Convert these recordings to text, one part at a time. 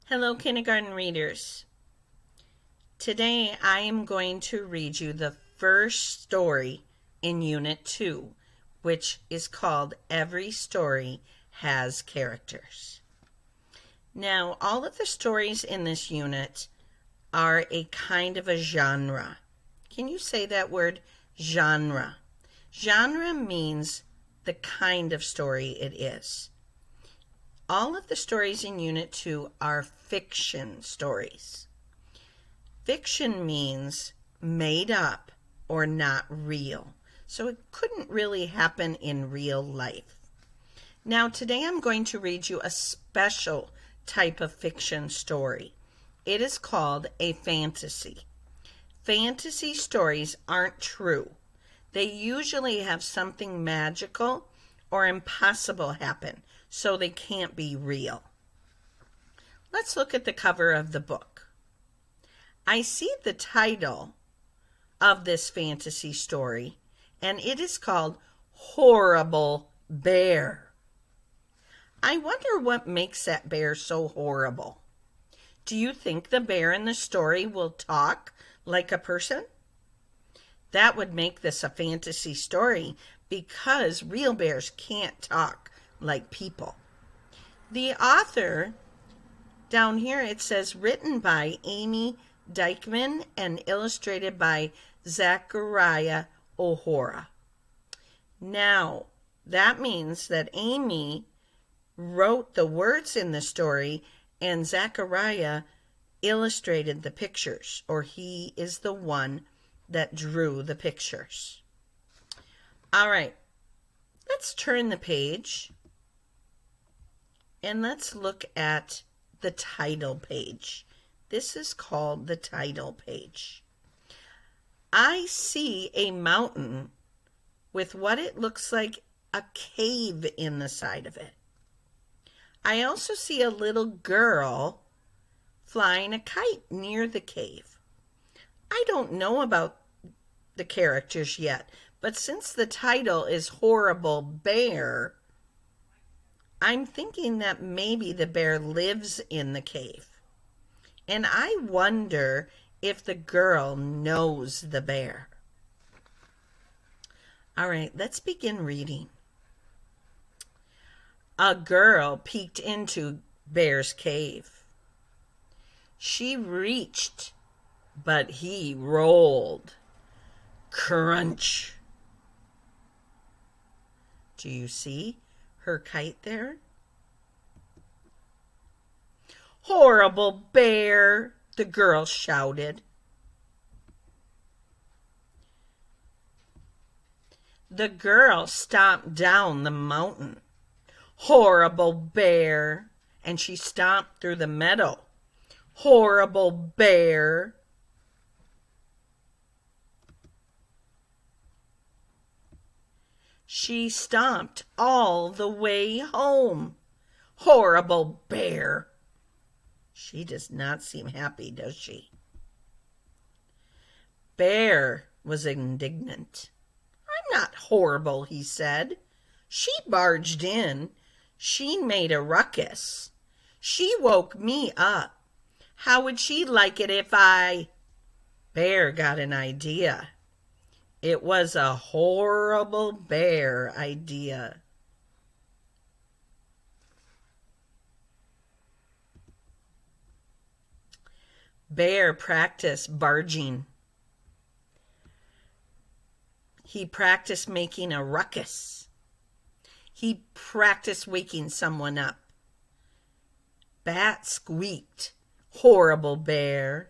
Hello, kindergarten readers. Today I am going to read you the first story in Unit 2, which is called Every Story Has Characters. Now, all of the stories in this unit are a kind of a genre. Can you say that word, genre? Genre means the kind of story it is. All of the stories in Unit 2 are fiction stories. Fiction means made up or not real. So it couldn't really happen in real life. Now, today I'm going to read you a special type of fiction story. It is called a fantasy. Fantasy stories aren't true. They usually have something magical or impossible happen, so they can't be real. Let's look at the cover of the book. I see the title of this fantasy story, and it is called Horrible Bear. I wonder what makes that bear so horrible. Do you think the bear in the story will talk like a person? That would make this a fantasy story because real bears can't talk like people. The author, down here it says written by Amy Dykeman and illustrated by Zachariah O'Hora. Now, that means that Amy wrote the words in the story and Zachariah illustrated the pictures, or he is the one that drew the pictures. All right, let's turn the page and let's look at the title page. This is called the title page. I see a mountain with what it looks like a cave in the side of it. I also see a little girl flying a kite near the cave. I don't know about the characters yet, but since the title is Horrible Bear, I'm thinking that maybe the bear lives in the cave. And I wonder if the girl knows the bear. All right, let's begin reading. A girl peeked into Bear's cave. She reached, but he rolled. Crunch. Do you see her kite there? Horrible bear, the girl shouted. The girl stomped down the mountain. Horrible bear, and she stomped through the meadow. Horrible bear. She stomped all the way home. Horrible bear. She does not seem happy, does she? Bear was indignant. I'm not horrible, he said. She barged in. She made a ruckus. She woke me up. How would she like it if I... Bear got an idea. It was a horrible bear idea. Bear practiced barging. He practiced making a ruckus. He practiced waking someone up. Bat squeaked. Horrible bear.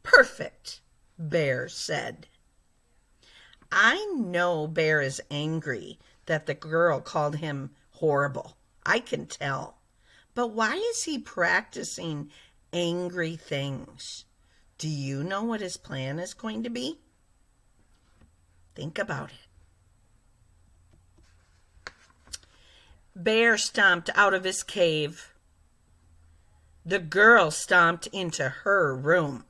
Perfect, Bear said. I know Bear is angry that the girl called him horrible. I can tell. But why is he practicing angry things? Do you know what his plan is going to be? Think about it. Bear stomped out of his cave. The girl stomped into her room.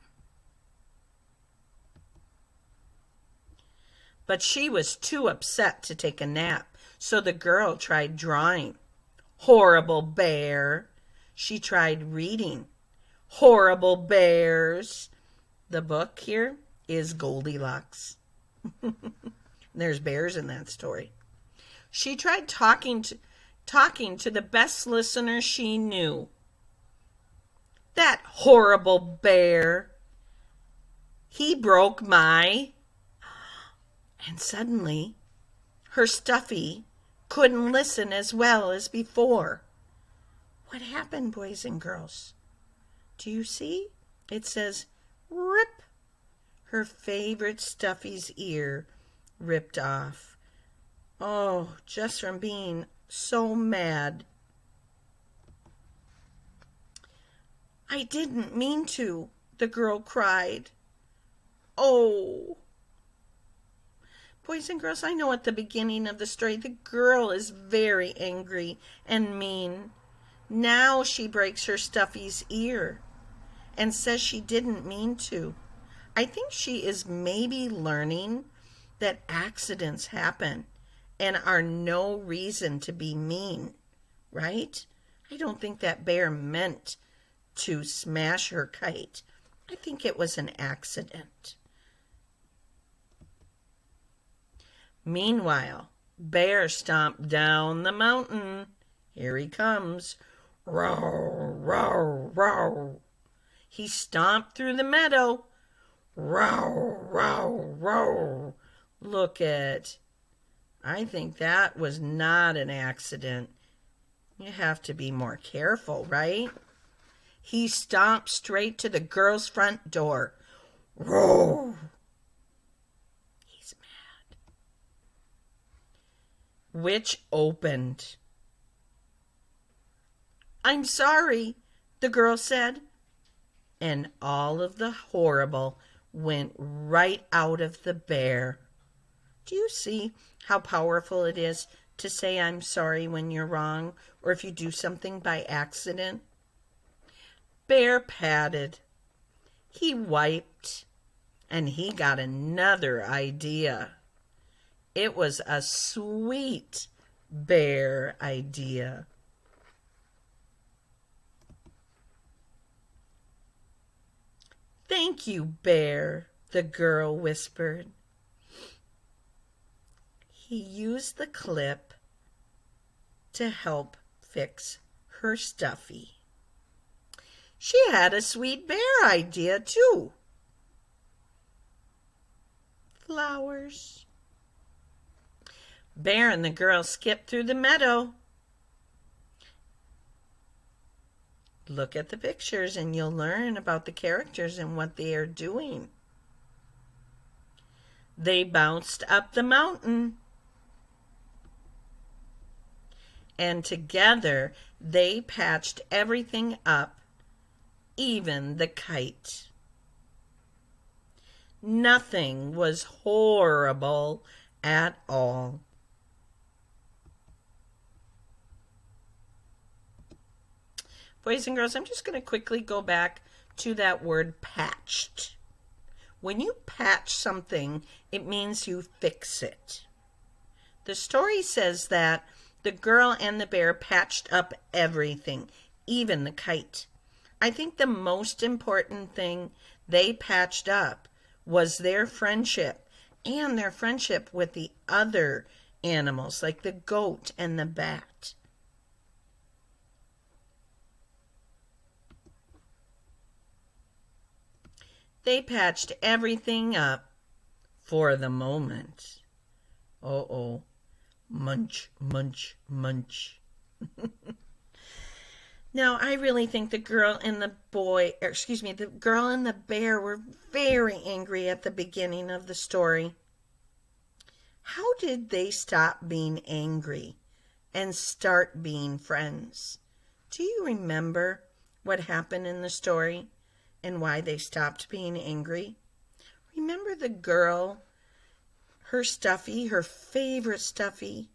But she was too upset to take a nap, so the girl tried drawing. Horrible bear. She tried reading Horrible Bears. The book here is Goldilocks. There's bears in that story. She tried talking to the best listener she knew. That horrible bear. He broke my... And suddenly, her Stuffy couldn't listen as well as before. What happened, boys and girls? Do you see? It says, rip. Her favorite Stuffy's ear ripped off. Oh, just from being so mad. I didn't mean to, the girl cried. Oh. Boys and girls, I know at the beginning of the story, the girl is very angry and mean. Now she breaks her Stuffy's ear and says she didn't mean to. I think she is maybe learning that accidents happen and are no reason to be mean, right? I don't think that bear meant to smash her kite. I think it was an accident. Meanwhile, Bear stomped down the mountain. Here he comes. Row, row, row. He stomped through the meadow. Row, row, row. Look at. I think that was not an accident. You have to be more careful, right? He stomped straight to the girl's front door. Row. He's mad. Which opened. I'm sorry, the girl said. And all of the horrible went right out of the bear. Do you see how powerful it is to say I'm sorry when you're wrong, or if you do something by accident? Bear patted. He wiped, and he got another idea. It was a sweet bear idea. Thank you, Bear, the girl whispered. He used the clip to help fix her Stuffy. She had a sweet bear idea, too. Flowers. Bear and the girl skipped through the meadow. Look at the pictures and you'll learn about the characters and what they are doing. They bounced up the mountain. And together they patched everything up, even the kite. Nothing was horrible at all. Boys and girls, I'm just going to quickly go back to that word patched. When you patch something, it means you fix it. The story says that the girl and the bear patched up everything, even the kite. I think the most important thing they patched up was their friendship and their friendship with the other animals, like the goat and the bat. They patched everything up for the moment. Uh-oh. Munch, munch, munch. Now, I really think the girl and the the girl and the bear were very angry at the beginning of the story. How did they stop being angry and start being friends? Do you remember what happened in the story and why they stopped being angry? Remember the girl, her Stuffy, her favorite Stuffy,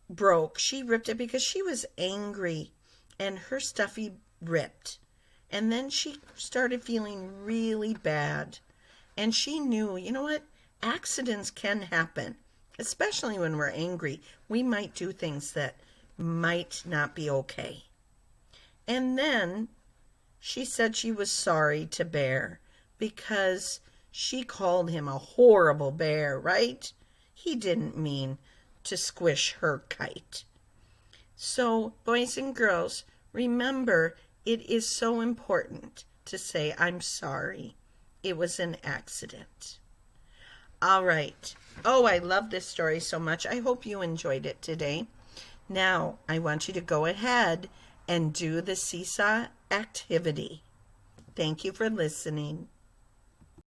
broke. She ripped it because she was angry, and her Stuffy ripped. And then she started feeling really bad. And she knew, you know what? Accidents can happen, especially when we're angry. We might do things that might not be okay. And then she said she was sorry to Bear because she called him a horrible bear, right? He didn't mean to squish her kite. So, boys and girls, remember it is so important to say, I'm sorry. It was an accident. All right. Oh, I love this story so much. I hope you enjoyed it today. Now, I want you to go ahead and do the seesaw activity. Thank you for listening.